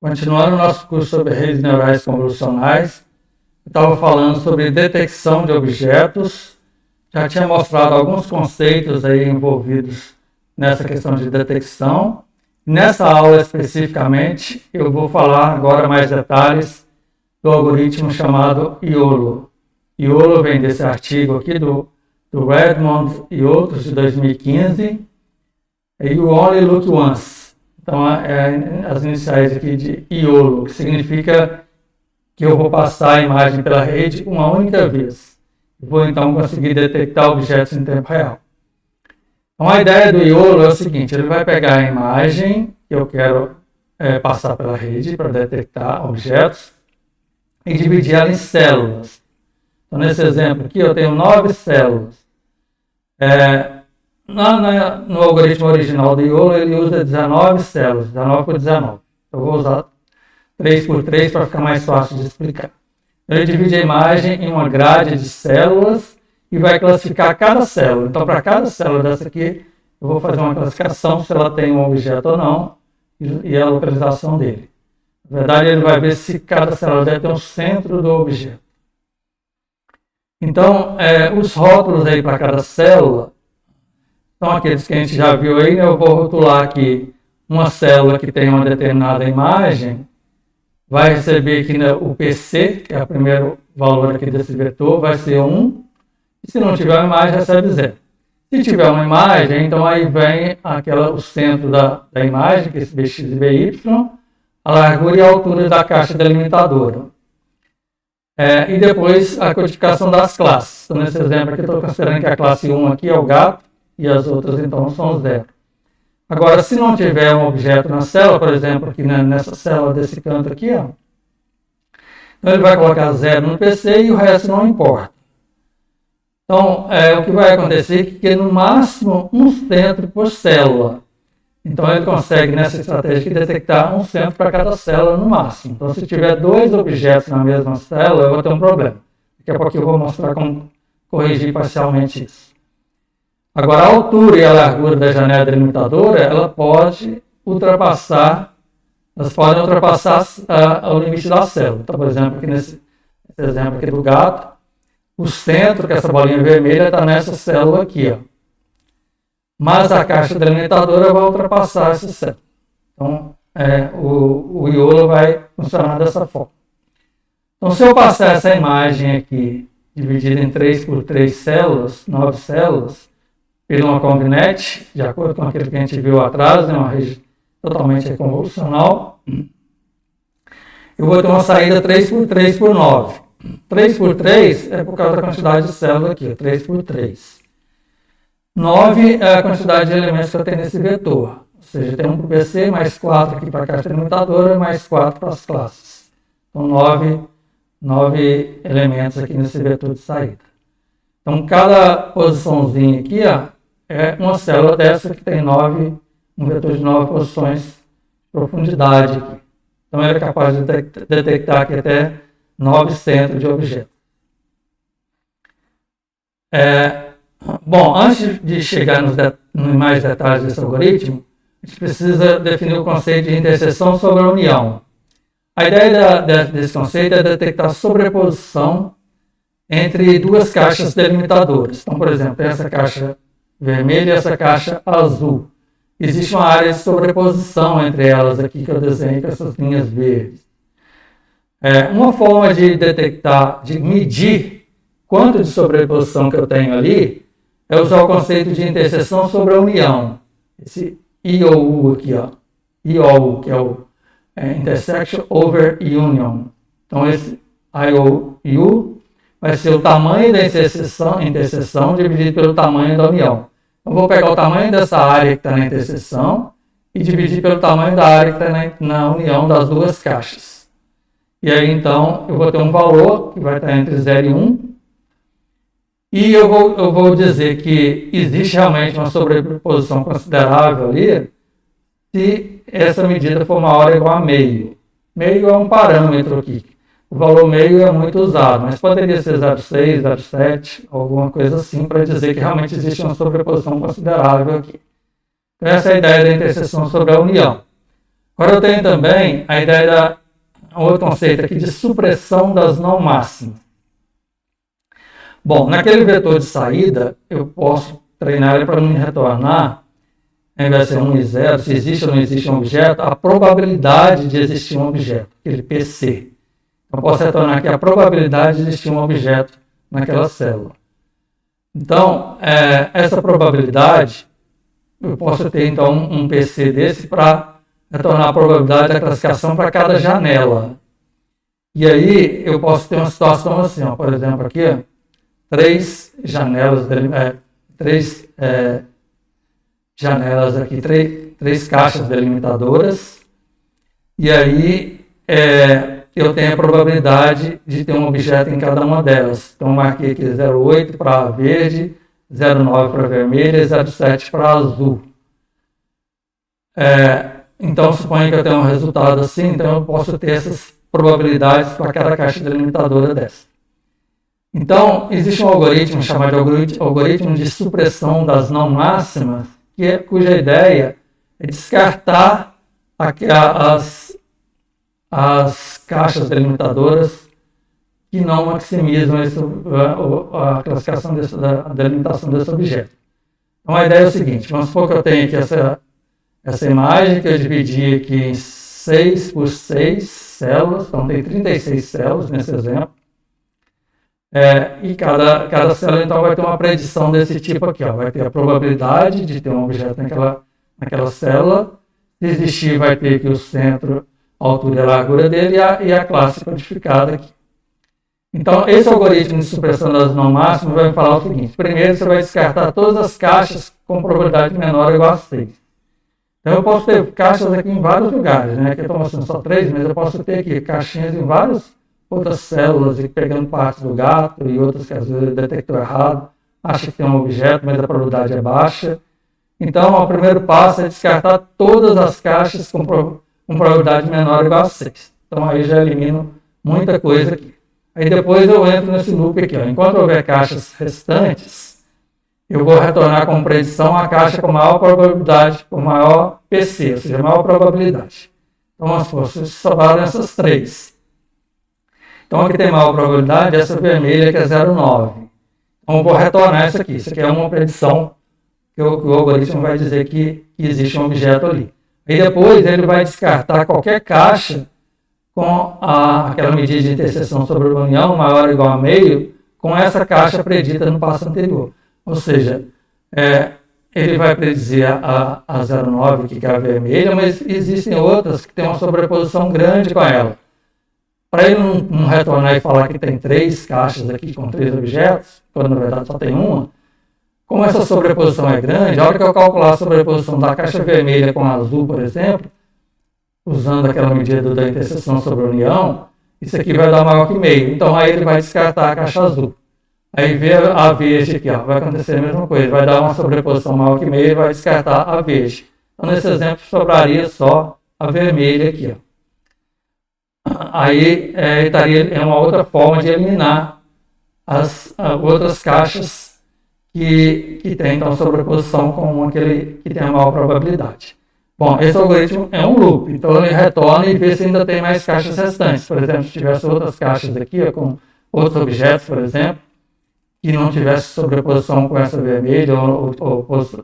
Continuando o nosso curso sobre redes neurais convolucionais, eu estava falando sobre detecção de objetos, já tinha mostrado alguns conceitos aí envolvidos nessa questão de detecção. Nessa aula especificamente, eu vou falar agora mais detalhes do algoritmo chamado YOLO. YOLO vem desse artigo aqui do Redmond e outros de 2015, You Only Look Once. Então, as iniciais aqui de YOLO, que significa que eu vou passar a imagem pela rede uma única vez. Vou, então, conseguir detectar objetos em tempo real. Então, a ideia do YOLO é o seguinte, ele vai pegar a imagem que eu quero passar pela rede para detectar objetos e dividir ela em células. Então, nesse exemplo aqui, eu tenho 9 células. No algoritmo original do YOLO, ele usa 19 células, 19 por 19. Eu vou usar 3 por 3 para ficar mais fácil de explicar. Ele divide a imagem em uma grade de células e vai classificar cada célula. Então, para cada célula dessa aqui, eu vou fazer uma classificação se ela tem um objeto ou não e a localização dele. Na verdade, ele vai ver se cada célula deve ter um centro do objeto. Então, os rótulos aí para cada célula são aqueles que a gente já viu aí, né? Eu vou rotular aqui uma célula que tem uma determinada imagem, vai receber aqui o PC, que é o primeiro valor aqui desse vetor, vai ser 1, e se não tiver uma imagem, recebe 0. Se tiver uma imagem, então aí vem o centro da imagem, que é esse BX e BY, a largura e a altura da caixa delimitadora. E depois a codificação das classes. Então, nesse exemplo aqui, eu estou considerando que a classe 1 aqui é o gato, e as outras, então, são 0. Agora, se não tiver um objeto na célula, por exemplo, aqui nessa célula desse canto aqui, ó, então ele vai colocar 0 no PC e o resto não importa. Então, o que vai acontecer é que no máximo um centro por célula. Então, ele consegue, nessa estratégia aqui, detectar um centro para cada célula no máximo. Então, se tiver 2 objetos na mesma célula, eu vou ter um problema. Daqui a pouco eu vou mostrar como corrigir parcialmente isso. Agora, a altura e a largura da janela delimitadora, elas podem ultrapassar o limite da célula. Então, por exemplo, aqui nesse exemplo aqui do gato, o centro, que é essa bolinha vermelha, está nessa célula aqui, ó. Mas a caixa delimitadora vai ultrapassar essa célula. Então, o YOLO vai funcionar dessa forma. Então, se eu passar essa imagem aqui, dividida em 3 por 3 células, 9 células, por uma convnet, de acordo com aquilo que a gente viu atrás, uma rede totalmente convolucional, eu vou ter uma saída 3 por 3 por 9. 3 por 3 é por causa da quantidade de células aqui, 3 por 3. 9 é a quantidade de elementos que eu tenho nesse vetor. Ou seja, tem 1 para o PC, mais 4 aqui para a caixa delimitadora, mais 4 para as classes. Então, 9 elementos aqui nesse vetor de saída. Então, cada posiçãozinha aqui, ó, é uma célula dessa que tem um vetor de 9 posições de profundidade aqui. Então, ele é capaz de detectar aqui até 9 centros de objetos. Bom, antes de chegar nos mais detalhes desse algoritmo, a gente precisa definir o conceito de interseção sobre a união. A ideia desse conceito é detectar sobreposição entre 2 caixas delimitadoras. Então, por exemplo, essa caixa vermelha e essa caixa azul. Existe uma área de sobreposição entre elas aqui que eu desenho com essas linhas verdes. Uma forma de detectar, de medir quanto de sobreposição que eu tenho ali, é usar o conceito de interseção sobre a união. Esse IOU aqui, ó. IOU, que é o Intersection Over Union. Então, esse IOU vai ser o tamanho da interseção dividido pelo tamanho da união. Eu vou pegar o tamanho dessa área que está na interseção e dividir pelo tamanho da área que está na união das 2 caixas. E aí, então, eu vou ter um valor que vai estar entre 0 e 1. E eu vou dizer que existe realmente uma sobreposição considerável ali se essa medida for maior ou igual a meio. Meio é um parâmetro aqui. O valor meio é muito usado, mas poderia ser 0,6, 0,7, alguma coisa assim, para dizer que realmente existe uma sobreposição considerável aqui. Então, essa é a ideia da interseção sobre a união. Agora eu tenho também a ideia outro conceito aqui de supressão das não máximas. Bom, naquele vetor de saída, eu posso treinar ele para me retornar, ao invés de ser 1 e 0, se existe ou não existe um objeto, a probabilidade de existir um objeto, aquele PC. Eu posso retornar aqui a probabilidade de existir um objeto naquela célula. Então, essa probabilidade, eu posso ter então um PC desse para retornar a probabilidade da classificação para cada janela. E aí eu posso ter uma situação assim, ó, por exemplo, aqui, ó, 3 janelas, janelas aqui, 3 caixas delimitadoras, e aí eu tenho a probabilidade de ter um objeto em cada uma delas. Então, marquei aqui 0,8 para verde, 0,9 para vermelho e 0,7 para azul. Então, suponha que eu tenho um resultado assim, então eu posso ter essas probabilidades para cada caixa delimitadora dessa. Então, existe um algoritmo chamado algoritmo de supressão das não máximas, cuja ideia é descartar as caixas delimitadoras que não maximizam a classificação a delimitação desse objeto. Então, a ideia é o seguinte, vamos supor que eu tenho aqui essa imagem que eu dividi aqui em 6 por 6 células, então tem 36 células nesse exemplo. E cada célula então vai ter uma predição desse tipo aqui, ó. Vai ter a probabilidade de ter um objeto naquela célula. Se existir, vai ter aqui o centro, a altura e a largura dele e a classe codificada aqui. Então, esse algoritmo de supressão das não máximas vai falar o seguinte: primeiro você vai descartar todas as caixas com probabilidade menor ou igual a 6. Então, eu posso ter caixas aqui em vários lugares, né? Aqui eu estou mostrando só 3, mas eu posso ter aqui caixinhas em várias outras células, e pegando partes do gato e outras que às vezes detectou errado, acha que tem um objeto, mas a probabilidade é baixa. Então, o primeiro passo é descartar todas as caixas com probabilidade menor ou igual a 6. Então, aí já elimino muita coisa aqui. Aí depois eu entro nesse loop aqui, ó. Enquanto houver caixas restantes, eu vou retornar como predição a caixa com maior probabilidade, com maior PC, ou seja, maior probabilidade. Então, as forças sobraram essas 3. Então, aqui tem maior probabilidade, essa vermelha que é 0,9. Então, eu vou retornar isso aqui. Isso aqui é uma predição que o algoritmo vai dizer que existe um objeto ali. E depois ele vai descartar qualquer caixa com aquela medida de interseção sobre a união maior ou igual a meio, com essa caixa predita no passo anterior. Ou seja, ele vai predizer a 0,9, que é a vermelha, mas existem outras que têm uma sobreposição grande com ela. Para ele não retornar e falar que tem 3 caixas aqui com 3 objetos, quando na verdade só tem uma, como essa sobreposição é grande, a hora que eu calcular a sobreposição da caixa vermelha com a azul, por exemplo, usando aquela medida da interseção sobre a união, isso aqui vai dar maior que meio. Então aí ele vai descartar a caixa azul. Aí vê a verde aqui, ó, vai acontecer a mesma coisa, vai dar uma sobreposição maior que meio e vai descartar a verde. Então nesse exemplo sobraria só a vermelha aqui, ó. Aí estaria uma outra forma de eliminar as outras caixas que tem então sobreposição com uma que tem a maior probabilidade. Bom, esse algoritmo é um loop, então ele retorna e vê se ainda tem mais caixas restantes. Por exemplo, se tivesse outras caixas aqui, ó, com outros objetos, por exemplo, que não tivesse sobreposição com essa vermelha ou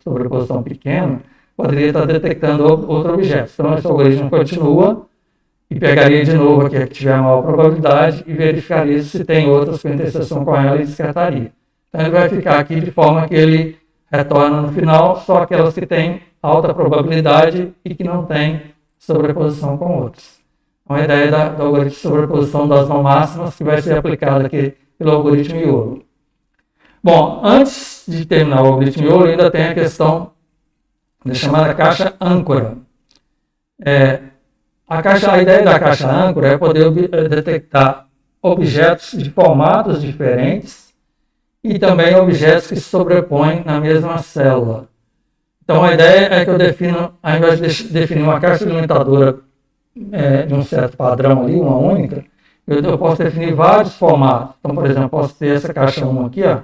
sobreposição pequena, poderia estar detectando outro objeto. Então esse algoritmo continua e pegaria de novo aqui a que tiver a maior probabilidade e verificaria se tem outras com interseção com ela e descartaria. Então ele vai ficar aqui de forma que ele retorna no final só aquelas que têm alta probabilidade e que não têm sobreposição com outras. Então a ideia do algoritmo de sobreposição das não máximas que vai ser aplicada aqui pelo algoritmo YOLO. Bom, antes de terminar o algoritmo YOLO, ainda tem a questão da chamada caixa âncora. A ideia da caixa âncora é poder detectar objetos de formatos diferentes e também objetos que se sobrepõem na mesma célula. Então a ideia é que eu defino, ao invés de definir uma caixa delimitadora de um certo padrão ali, uma única, eu posso definir vários formatos. Então, por exemplo, eu posso ter essa caixa 1 aqui, ó,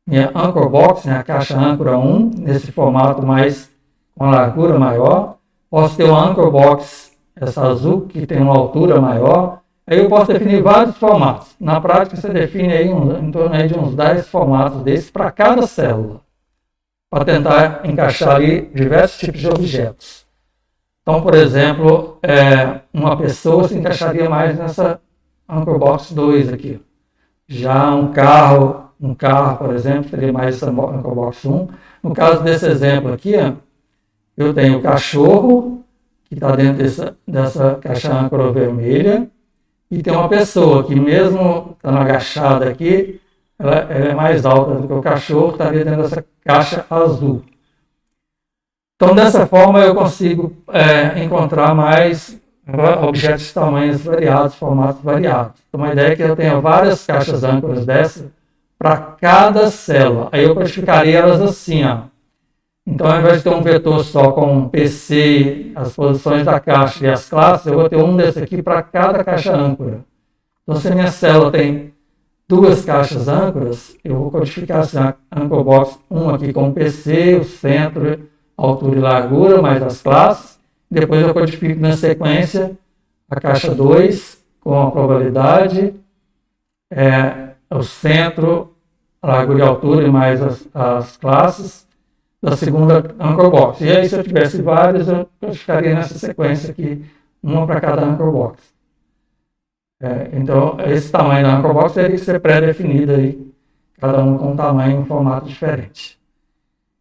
minha Anchor Box, né, a caixa âncora 1, nesse formato mais com a largura maior. posso ter uma anchor box, essa azul, que tem uma altura maior. Aí eu posso definir vários formatos. Na prática, você define aí em torno aí de uns 10 formatos desses para cada célula, para tentar encaixar ali diversos tipos de objetos. Então, por exemplo, uma pessoa se encaixaria mais nessa Anchor Box 2 aqui. Já um carro, por exemplo, teria mais essa Anchor Box 1. No caso desse exemplo aqui, eu tenho o cachorro, que está dentro dessa caixa âncora vermelha, e tem uma pessoa que, mesmo estando agachada aqui, ela é mais alta do que o cachorro, estaria dentro dessa caixa azul. Então, dessa forma, eu consigo encontrar mais objetos de tamanhos variados, formatos variados. Então, a ideia é que eu tenha várias caixas âncoras dessas para cada célula. Aí eu codificaria elas assim, ó. Então, ao invés de ter um vetor só com um PC, as posições da caixa e as classes, eu vou ter um desse aqui para cada caixa âncora. Então, se a minha célula tem duas caixas âncoras, eu vou codificar assim, a Anchor Box 1 aqui com o PC, o centro, altura e largura, mais as classes. Depois eu codifico na sequência a caixa 2 com a probabilidade, o centro, a largura e altura e mais as classes da segunda Anchor Box. E aí, se eu tivesse vários, eu codificaria nessa sequência aqui, uma para cada Anchor Box. Então, esse tamanho da Anchor Box teria que ser pré-definido aí, cada um com um tamanho e um formato diferente.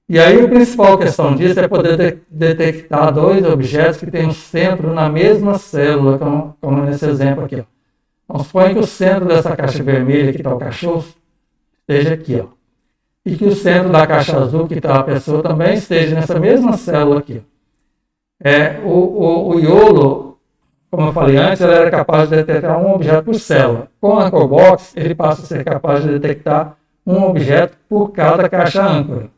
E aí, a principal questão disso é poder detectar dois objetos que têm um centro na mesma célula, como nesse exemplo aqui. Ó. Então, suponha que o centro dessa caixa vermelha, que está o cachorro, esteja aqui. Ó. E que o centro da caixa azul, que está a pessoa, também esteja nessa mesma célula aqui. O YOLO, como eu falei antes, ele era capaz de detectar um objeto por célula. Com a Anchor Box, ele passa a ser capaz de detectar um objeto por cada caixa âncora.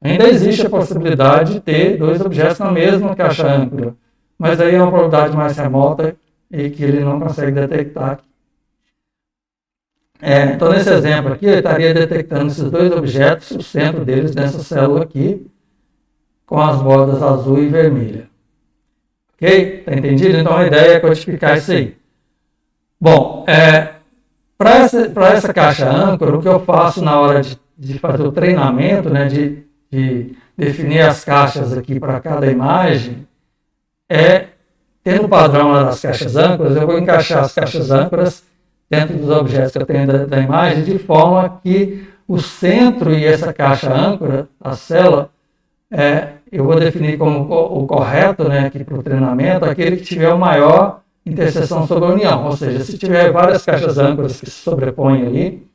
Ainda existe a possibilidade de ter dois objetos na mesma caixa âncora, mas aí é uma probabilidade mais remota e que ele não consegue detectar. Então, nesse exemplo aqui, eu estaria detectando esses dois objetos, o centro deles nessa célula aqui, com as bordas azul e vermelha. Ok? Está entendido? Então, a ideia é codificar isso aí. Bom, para essa caixa âncora, o que eu faço na hora de fazer o treinamento, né, de definir as caixas aqui para cada imagem, tendo o padrão lá das caixas âncoras, eu vou encaixar as caixas âncoras dentro dos objetos que eu tenho da imagem, de forma que o centro e essa caixa âncora, a célula, eu vou definir como o correto, né, aqui para o treinamento, aquele que tiver a maior interseção sobre a união. Ou seja, se tiver várias caixas âncoras que se sobrepõem ali,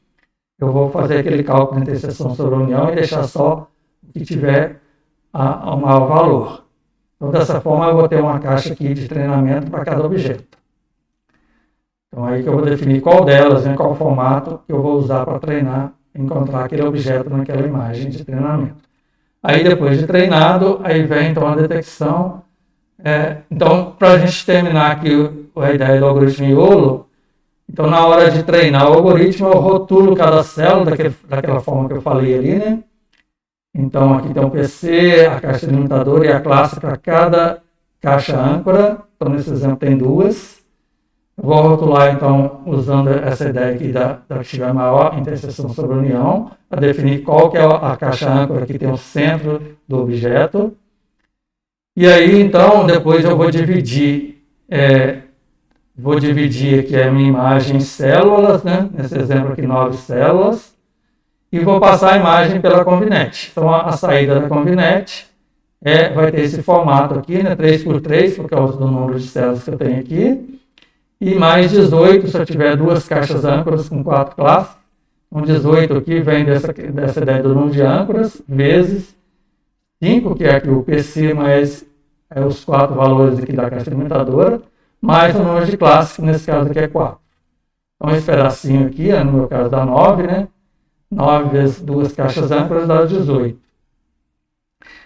eu vou fazer aquele cálculo de interseção sobre a união e deixar só o que tiver o maior valor. Então, dessa forma, eu vou ter uma caixa aqui de treinamento para cada objeto. Então, aí que eu vou definir qual delas, né, qual formato que eu vou usar para treinar, encontrar aquele objeto naquela imagem de treinamento. Aí, depois de treinado, aí vem, então, a detecção. Então, para a gente terminar aqui a ideia do algoritmo YOLO, então, na hora de treinar o algoritmo, eu rotulo cada célula daquela forma que eu falei ali, né? Então, aqui tem o PC, a caixa limitadora e a classe para cada caixa âncora. Então, nesse exemplo, tem duas. Eu vou rotular, então, usando essa ideia aqui da que tiver maior interseção sobre a união, para definir qual que é a caixa âncora que tem o centro do objeto. E aí, então, depois eu vou dividir aqui a minha imagem em células, né? Nesse exemplo aqui, 9 células. E vou passar a imagem pela Convinet. Então, a saída da Convinet vai ter esse formato aqui, né? 3x3, por causa do número de células que eu tenho aqui. E mais 18, se eu tiver duas caixas âncoras com 4 classes. Então, 18 aqui vem dessa ideia do número de âncoras, vezes 5, que é aqui o PC, mais os 4 valores aqui da caixa limitadora, mais o número de classes, que nesse caso aqui é 4. Então, esse pedacinho aqui, no meu caso dá 9, né? 9 vezes 2 caixas âncoras dá 18.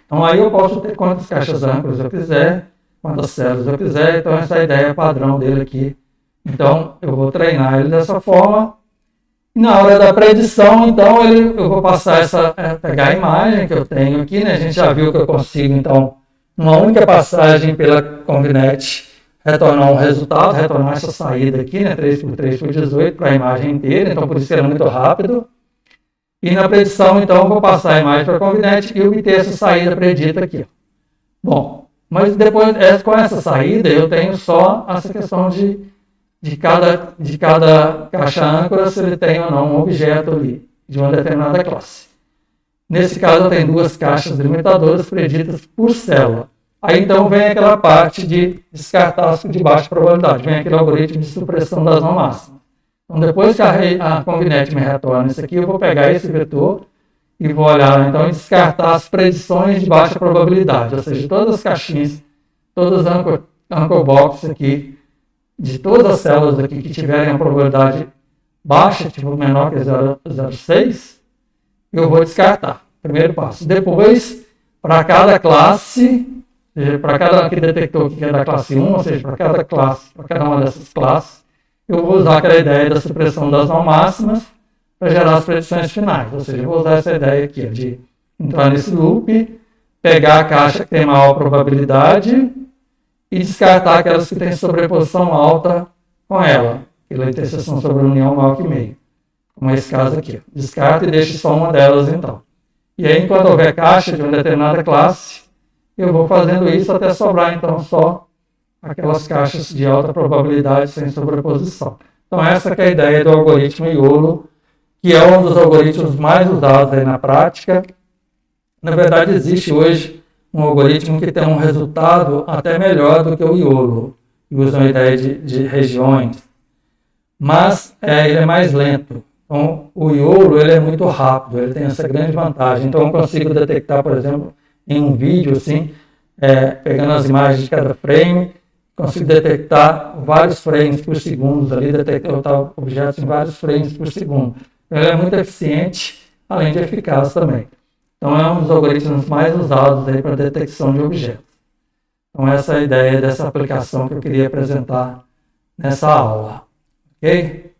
Então, aí eu posso ter quantas caixas âncoras eu quiser, quantas células eu quiser. Então, essa é a ideia padrão dele aqui. Então, eu vou treinar ele dessa forma. E na hora da predição, então, eu vou passar pegar a imagem que eu tenho aqui, né? A gente já viu que eu consigo, então, uma única passagem pela Convinet, retornar um resultado, retornar essa saída aqui, né, 3x3 por 18 para a imagem inteira, então por isso que era muito rápido. E na predição, então, eu vou passar a imagem para a Convinet e obter essa saída predita aqui. Bom, mas depois, com essa saída, eu tenho só essa questão de cada caixa âncora, se ele tem ou não um objeto ali, de uma determinada classe. Nesse caso, eu tenho duas caixas limitadoras preditas por célula. Aí, então, vem aquela parte de descartar de baixa probabilidade, vem aquele algoritmo de supressão das não máximas. Então, depois que a Convinet me retorna isso aqui, eu vou pegar esse vetor e vou olhar, então, e descartar as predições de baixa probabilidade, ou seja, todas as caixinhas, todas as anchor boxes aqui, de todas as células aqui que tiverem a probabilidade baixa, tipo menor que 0,06, eu vou descartar. Primeiro passo. Depois, para cada classe, para cada que detector que é da classe 1, ou seja, para cada classe, para cada uma dessas classes, eu vou usar aquela ideia da supressão das não máximas para gerar as predições finais. Ou seja, eu vou usar essa ideia aqui de entrar nesse loop, pegar a caixa que tem maior probabilidade e descartar aquelas que têm sobreposição alta com ela, aquela interseção sobre a união maior que meio, como esse caso aqui. Descarta e deixa só uma delas, então. E aí, enquanto houver caixa de uma determinada classe, eu vou fazendo isso até sobrar, então, só aquelas caixas de alta probabilidade sem sobreposição. Então, essa que é a ideia do algoritmo YOLO, que é um dos algoritmos mais usados aí na prática. Na verdade, existe hoje um algoritmo que tem um resultado até melhor do que o YOLO, que usa uma ideia de regiões, mas ele é mais lento. Então, o YOLO ele é muito rápido, ele tem essa grande vantagem. Então, eu consigo detectar, por exemplo, em um vídeo, assim, pegando as imagens de cada frame, consigo detectar vários frames por segundo, ali, detectar objetos em vários frames por segundo. Então, ele é muito eficiente, além de eficaz também. Então, é um dos algoritmos mais usados para detecção de objetos. Então, essa é a ideia dessa aplicação que eu queria apresentar nessa aula. Ok?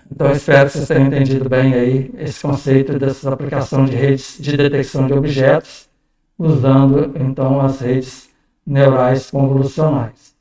Então, eu espero que vocês tenham entendido bem aí esse conceito dessa aplicação de redes de detecção de objetos, usando, então, as redes neurais convolucionais.